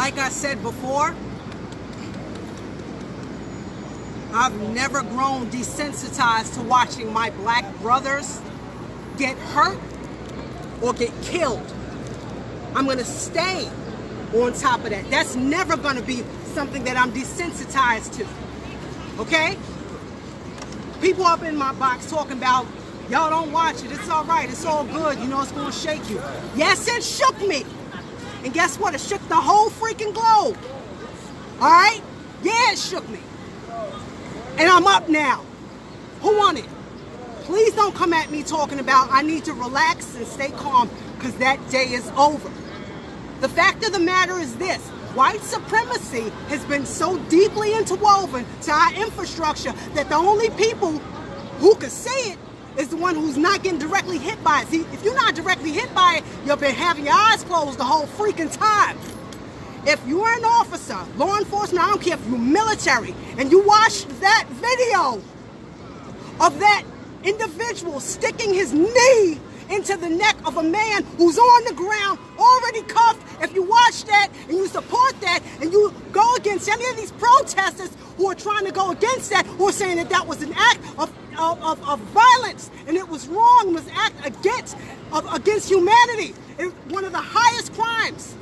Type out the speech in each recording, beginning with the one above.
like I said before, I've never grown desensitized to watching my black brothers get hurt or get killed. I'm gonna stay on top of that. That's never gonna be something that I'm desensitized to, okay? People up in my box talking about, y'all don't watch it, it's all right, it's all good, you know it's gonna shake you. Yes, it shook me. And guess what? It shook the whole freaking globe. All right? Yeah, it shook me. And I'm up now. Who won it? Please don't come at me talking about I need to relax and stay calm because that day is over. The fact of the matter is this. White supremacy has been so deeply interwoven to our infrastructure that the only people who can see it is the one who's not getting directly hit by it. See, if you're not directly hit by it, you've been having your eyes closed the whole freaking time. If you're an officer, law enforcement, I don't care if you're military, and you watch that video of that individual sticking his knee into the neck of a man who's on the ground, already cuffed, if you watch that and you support that and you go against any of these protesters who are trying to go against that, who are saying that that was an act of violence and it was wrong, it was an act against humanity, it's one of the highest crimes.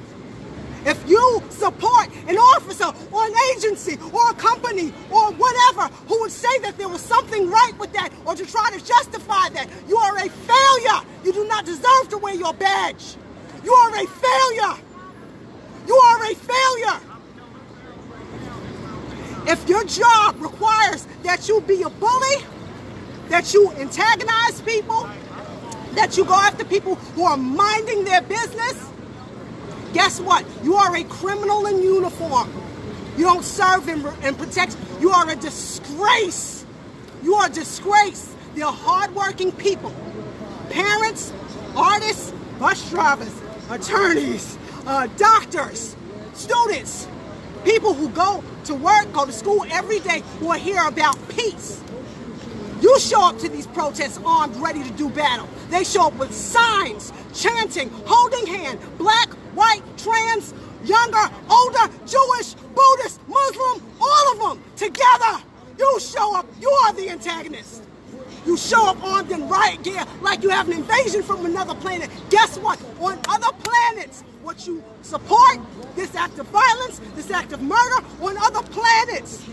If you support an officer or an agency or a company or whatever who would say that there was something right with that or to try to justify that, you are a failure. You do not deserve to wear your badge. You are a failure. You are a failure. If your job requires that you be a bully, that you antagonize people, that you go after people who are minding their business, guess what? You are a criminal in uniform. You don't serve and protect. You are a disgrace. You are a disgrace. They're hardworking people. Parents, artists, bus drivers, attorneys, doctors, students, people who go to work, go to school every day, who are here about peace. You show up to these protests armed, ready to do battle. They show up with signs, chanting, holding hand, black, white, trans, younger, older, Jewish, Buddhist, Muslim, all of them together. You show up, you are the antagonist. You show up armed in riot gear like you have an invasion from another planet. Guess what? On other planets, what you support, this act of violence, this act of murder, on other planets,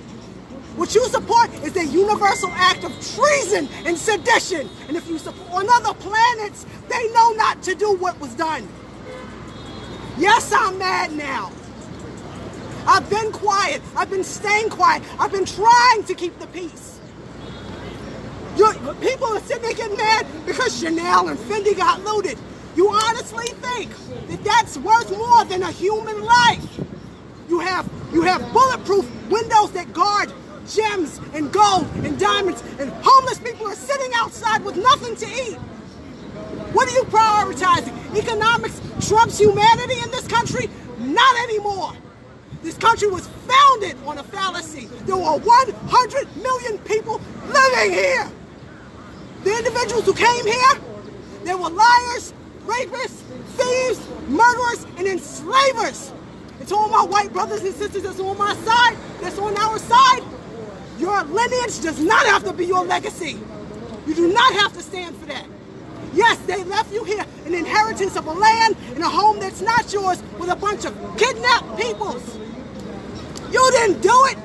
what you support is a universal act of treason and sedition. And if you support on other planets, they know not to do what was done. Yes, I'm mad now. I've been quiet. I've been staying quiet. I've been trying to keep the peace. People are sitting there getting mad because Chanel and Fendi got looted. You honestly think that that's worth more than a human life? You have bulletproof windows that guard gems and gold and diamonds, and homeless people are sitting outside with nothing to eat. What are you prioritizing? Economics trumps humanity in this country? Not anymore. This country was founded on a fallacy. There were 100 million people living here. The individuals who came here, they were liars, rapists, thieves, murderers, and enslavers. And to all my white brothers and sisters that's on my side, that's on our side, your lineage does not have to be your legacy. You do not have to stand for that. Yes, they left you here an inheritance of a land and a home that's not yours with a bunch of kidnapped peoples. You didn't do it.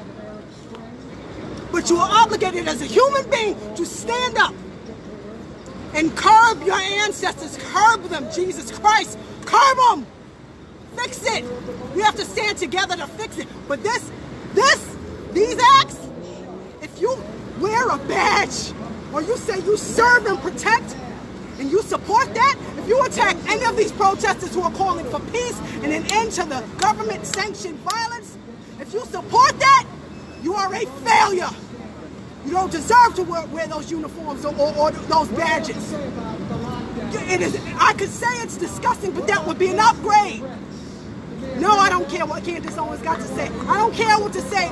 But you are obligated as a human being to stand up and curb your ancestors. Curb them, Jesus Christ. Curb them. Fix it. You have to stand together to fix it. But these acts, if you wear a badge or you say you serve and protect and you support that, if you attack any of these protesters who are calling for peace and an end to the government-sanctioned violence, if you support that, you are a failure. You don't deserve to wear those uniforms or those badges. I could say it's disgusting, but that would be an upgrade. No, I don't care what Candace Owens got to say. I don't care what to say.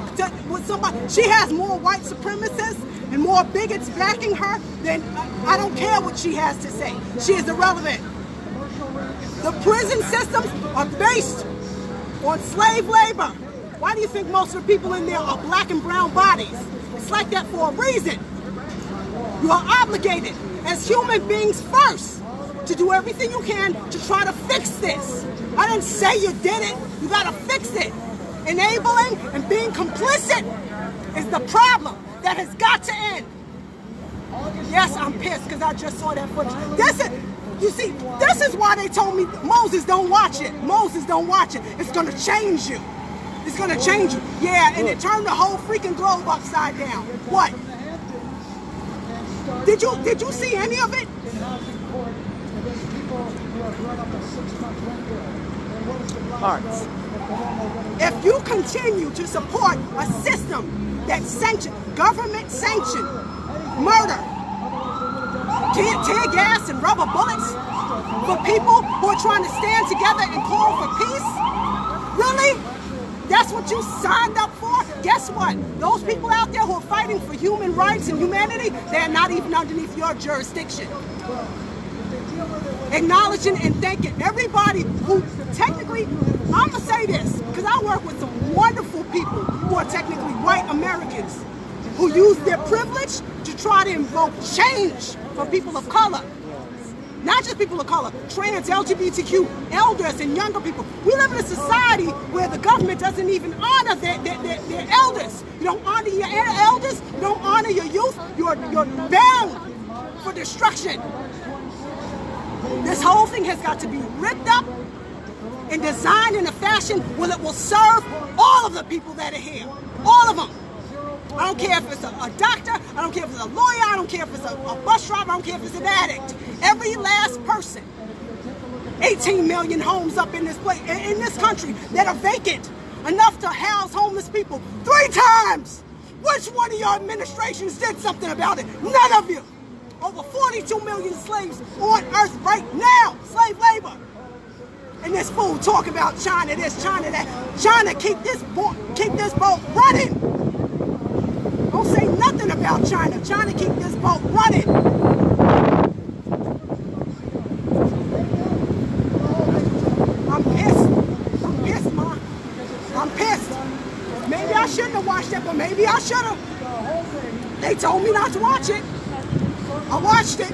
She has more white supremacists and more bigots backing her than I don't care what she has to say. She is irrelevant. The prison systems are based on slave labor. Why do you think most of the people in there are black and brown bodies? It's like that for a reason. You are obligated as human beings first to do everything you can to try to fix this. I didn't say you did it. You gotta fix it. Enabling and being complicit is the problem that has got to end. Yes, I'm pissed because I just saw that footage. You see, this is why they told me, Moses, don't watch it. Moses, don't watch it. It's gonna change you. It's gonna change you. Yeah, and it turned the whole freaking globe upside down. What? Did you see any of it? Hearts. If you continue to support a system that government sanctioned murder, tear gas and rubber bullets for people who are trying to stand together and call for peace, really? That's what you signed up for? Guess what? Those people out there who are fighting for human rights and humanity, they're not even underneath your jurisdiction. Acknowledging and thanking everybody who technically, I'm gonna say this, because I work with some wonderful people who are technically white Americans who use their privilege to try to invoke change for people of color. Not just people of color, trans, LGBTQ, elders, and younger people. We live in a society where the government doesn't even honor their elders. You don't honor your elders, you don't honor your youth, you're bound for destruction. This whole thing has got to be ripped up and designed in a fashion where it will serve all of the people that are here. All of them. I don't care if it's a doctor, I don't care if it's a lawyer, I don't care if it's a bus driver, I don't care if it's an addict. Every last person. 18 million homes up in this place, in this country that are vacant, enough to house homeless people 3 times. Which one of your administrations did something about it? None of you. Over 42 million slaves on earth right now, slave labor. And this fool talk about China this, China that. China keep this boat running. Don't say nothing about China. China keep this boat running. I'm pissed. I'm pissed, Ma. I'm pissed. Maybe I shouldn't have watched it, but maybe I should have. They told me not to watch it. I watched it.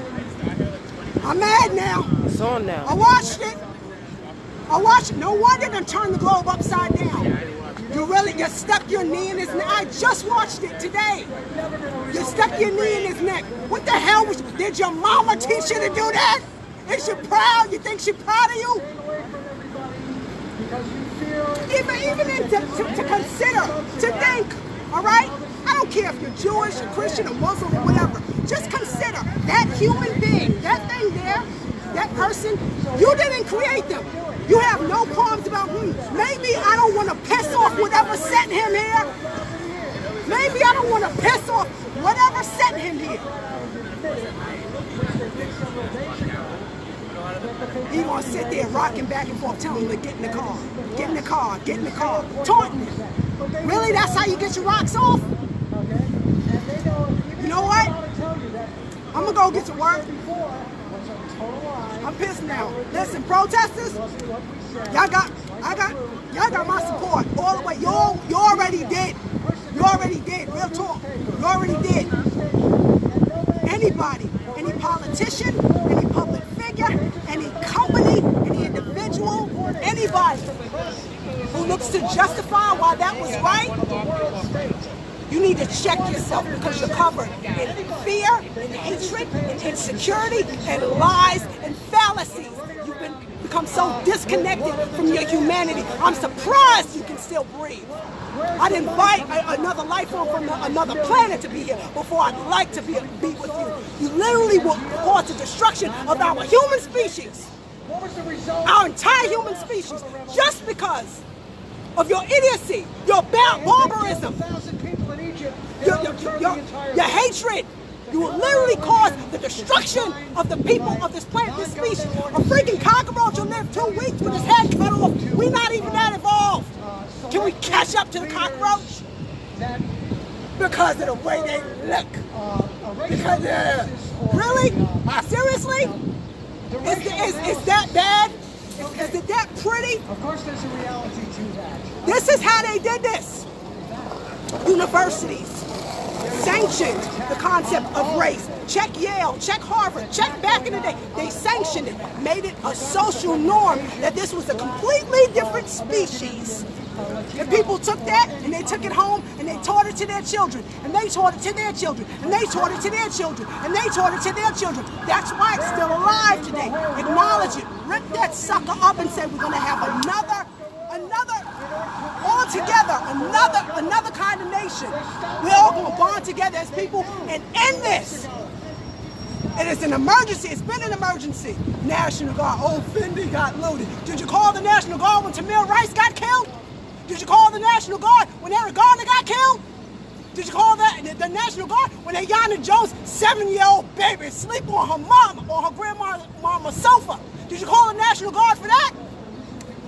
I'm mad now. It's on now. I watched it. I watched it. No wonder they turned the globe upside down. You stuck your knee in his neck. I just watched it today. You stuck your knee in his neck. What the hell did your mama teach you to do that? Is she proud? You think she's proud of you? Even to consider, to think, all right? I don't care if you're Jewish or Christian or Muslim or whatever. Just consider that human being, that thing there, that person, you didn't create them. You have no qualms about maybe I don't want to piss off whatever sent him here. Maybe I don't want to piss off whatever sent him here. He gonna sit there rocking back and forth, telling him to get in the car, get in the car, get in the car, taunting him. Really, that's how you get your rocks off? You know what? I'm gonna go get to work. I'm pissed now. Listen, protesters, y'all got my support all the way. You already did. You already did. Real talk. You already did. Anybody, any politician, any public figure, any company, any individual, anybody who looks to justify why that was right, you need to check yourself because you're covered in fear, and hatred, and insecurity, and lies, and fallacies. You've become so disconnected from your humanity. I'm surprised you can still breathe. I'd invite another life form from another planet to be here before I'd like to be with you. You literally will cause the destruction of our human species. Our entire human species. Just because of your idiocy, your barbarism, your hatred. You will literally cause the destruction of the people of this planet, this species. A freaking cockroach will live 2 weeks with his head cut off. We're not even that evolved. Can we catch up to the cockroach? Because of the way they look. Because really? Seriously? Is that bad? Is it that pretty? Of course there's a reality to that. This is how they did this. Universities sanctioned the concept of race. Check Yale, check Harvard, check back in the day. They sanctioned it, made it a social norm that this was a completely different species. And people took that and they took it home and they taught it to their children. And they taught it to their children. And they taught it to their children. And they taught it to their children. That's why it's still alive today. Acknowledge it. Rip that sucker up and say we're going to have another kind of nation. We're all going to bond together as people and end this. And it's an emergency. It's been an emergency. National Guard. Oh, Fendi got looted. Did you call the National Guard when Tamir Rice got killed? Did you call the National Guard when Eric Garner got killed? Did you call the National Guard when Ayanna Jones' 7-year-old baby sleep on her mom or her grandma's sofa? Did you call the National Guard for that?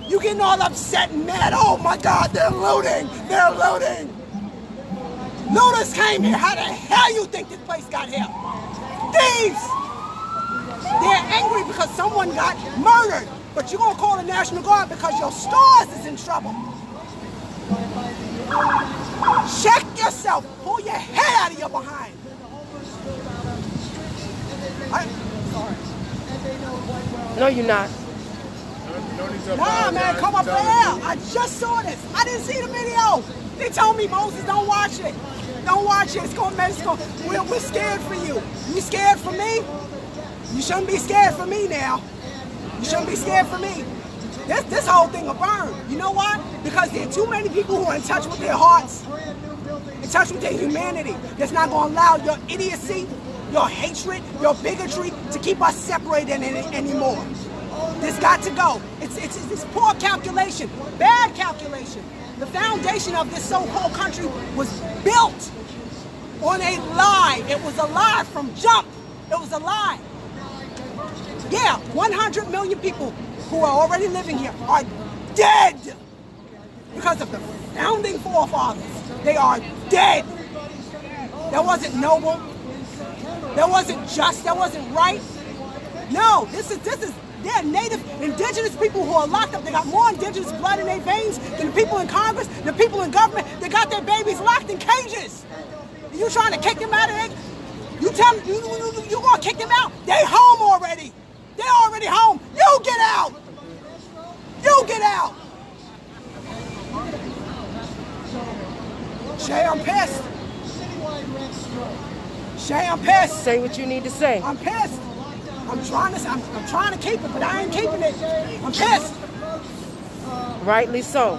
You getting all upset and mad. Oh my God, they're looting. They're looting. Looters came here. How the hell you think this place got here? Thieves. They're angry because someone got murdered. But you're going to call the National Guard because your stores is in trouble. Check yourself. Pull your head out of your behind. No, you're not. Nah, man, come up there. I just saw this. I didn't see the video. They told me, Moses, don't watch it. Don't watch it. It's going to mess. We're scared for you. You scared for me? You shouldn't be scared for me now. You shouldn't be scared for me. This whole thing will burn. You know why? Because there are too many people who are in touch with their hearts, in touch with their humanity, that's not going to allow your idiocy, your hatred, your bigotry to keep us separated anymore. This got to go. It's poor calculation, bad calculation. The foundation of this so-called country was built on a lie. It was a lie from jump. It was a lie. Yeah, 100 million people who are already living here are dead because of the founding forefathers. They are dead. That wasn't noble. That wasn't just. That wasn't right. No, this is. They're native, indigenous people who are locked up. They got more indigenous blood in their veins than the people in Congress, the people in government. They got their babies locked in cages. You trying to kick them out of it? You tell me you gonna kick them out? They home already. They're already home. You get out. You get out. Shay, I'm pissed. Shay, I'm pissed. Say what you need to say. I'm pissed. I'm trying to keep it, but I ain't keeping it. I'm pissed. Rightly so.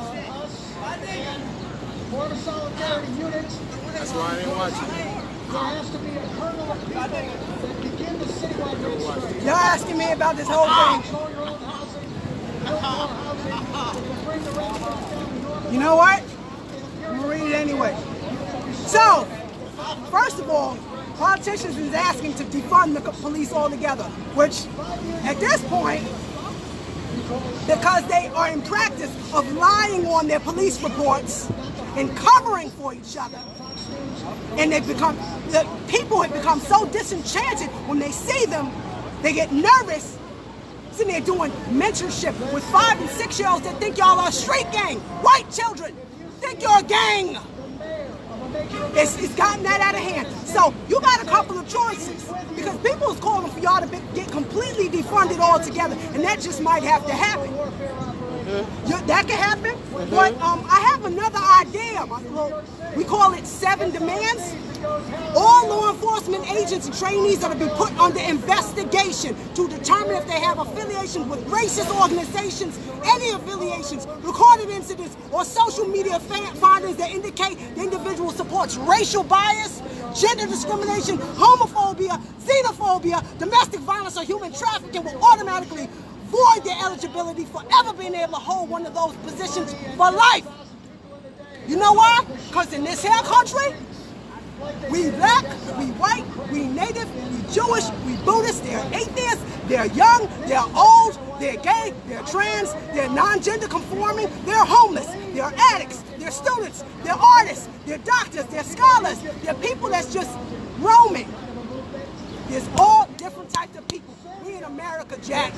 That's why I didn't watch it. There has to be a kernel of people that begin the citywide red strike. Y'all asking me about this whole thing. You know what? I'm gonna read it anyway. So, first of all, politicians is asking to defund the police altogether, which at this point, because they are in practice of lying on their police reports and covering for each other, and the people have become so disenchanted when they see them, they get nervous, sitting there doing mentorship with 5- and 6-year-olds that think y'all are a street gang. White children think you're a gang. It's gotten that out of hand. So you got a couple of choices, because people is calling for y'all to get completely defunded altogether, and that just might have to happen. That can happen, but I have another idea. We call it 7 demands. All law enforcement agents and trainees are to be put under investigation to determine if they have affiliations with racist organizations, any affiliations, recorded incidents, or social media findings that indicate the individual supports racial bias, gender discrimination, homophobia, xenophobia, domestic violence, or human trafficking will automatically void their eligibility for ever being able to hold one of those positions for life. You know why? Because in this here country, we black, we white, we native, we Jewish, we Buddhist, they're atheists, they're young, they're old, they're gay, they're trans, they're non-gender conforming, they're homeless, they're addicts, they're students, they're artists, they're doctors, they're scholars, they're people that's just roaming. There's all different types of people. We in America, Jack.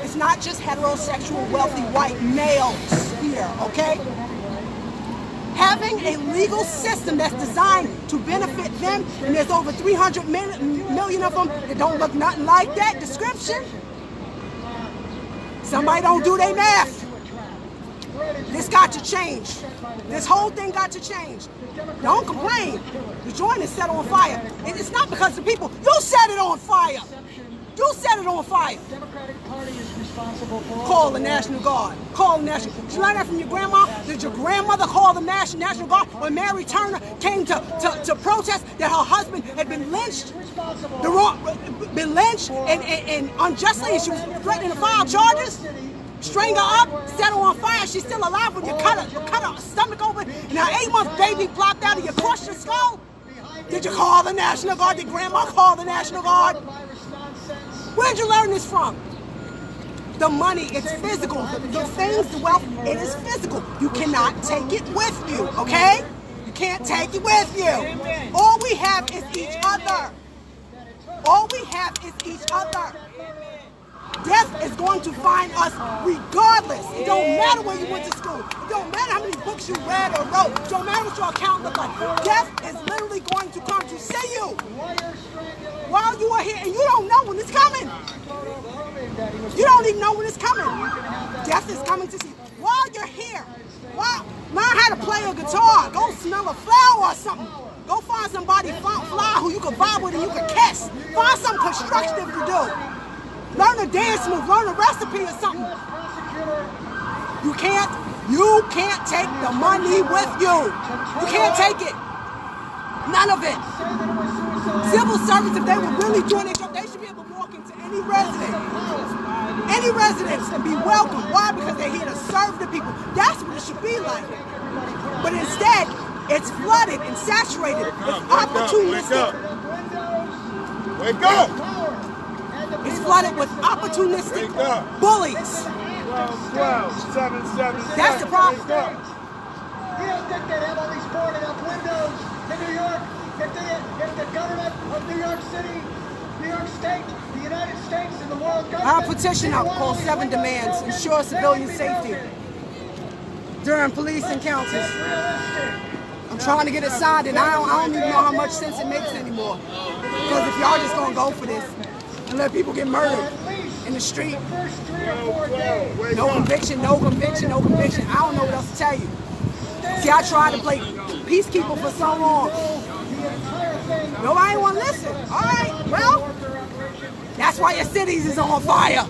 It's not just heterosexual, wealthy white males here, okay? Having a legal system that's designed to benefit them, and there's over 300 million of them that don't look nothing like that description. Somebody don't do their math. This got to change. This whole thing got to change. Don't complain. The joint is set on fire. And it's not because the people, you set it on fire. You set it on fire. Democratic Party is responsible for Call the National Guard. Call the National Guard. Did you learn that from your grandma? Did your grandmother call the National Guard when Mary Turner came to protest that her husband had been lynched? Been lynched and unjustly, and she was threatening to file charges? String her up, set her on fire. She's still alive when you cut her stomach open and her 8-month baby plopped out and you crushed her skull? Did you call the National Guard? Did Grandma call the National Guard? Where'd you learn this from? The money, it's physical. The things, the wealth, it is physical. You cannot take it with you, okay? You can't take it with you. All we have is each other. All we have is each other. Death is going to find us regardless. It don't matter where you went to school. It don't matter how many books you read or wrote. It don't matter what your account looked like. Death is literally going to come to see you while you are here, and you don't know when it's coming. You don't even know when it's coming. Death is coming to see you while you're here. Learn how to play a guitar. Go smell a flower or something. Go find somebody fly who you can vibe with and you can kiss. Find something constructive to do. Learn a dance move, learn a recipe or something. You can't take the money with you. You can't take it. None of it. Civil servants, if they were really doing their job, they should be able to walk into any residence and be welcome. Why? Because they're here to serve the people. That's what it should be like. But instead, it's flooded and saturated with opportunistic. Wake up! It's flooded with opportunistic bullies. 12, 7, 7. That's the problem. You don't think they'd have all these boarded up windows in New York if the government of New York City, New York State, the United States, and the world government... I have a petition out called 7 Demands, ensure civilian safety during police encounters. I'm trying to get it signed, and I don't even know how much sense it makes anymore. Because if y'all just gonna go for this and let people get murdered in the street, no conviction, no conviction, no conviction. I don't know what else to tell you. See, I tried to play peacekeeper for so long. Nobody want to listen. All right, well, that's why your cities is on fire.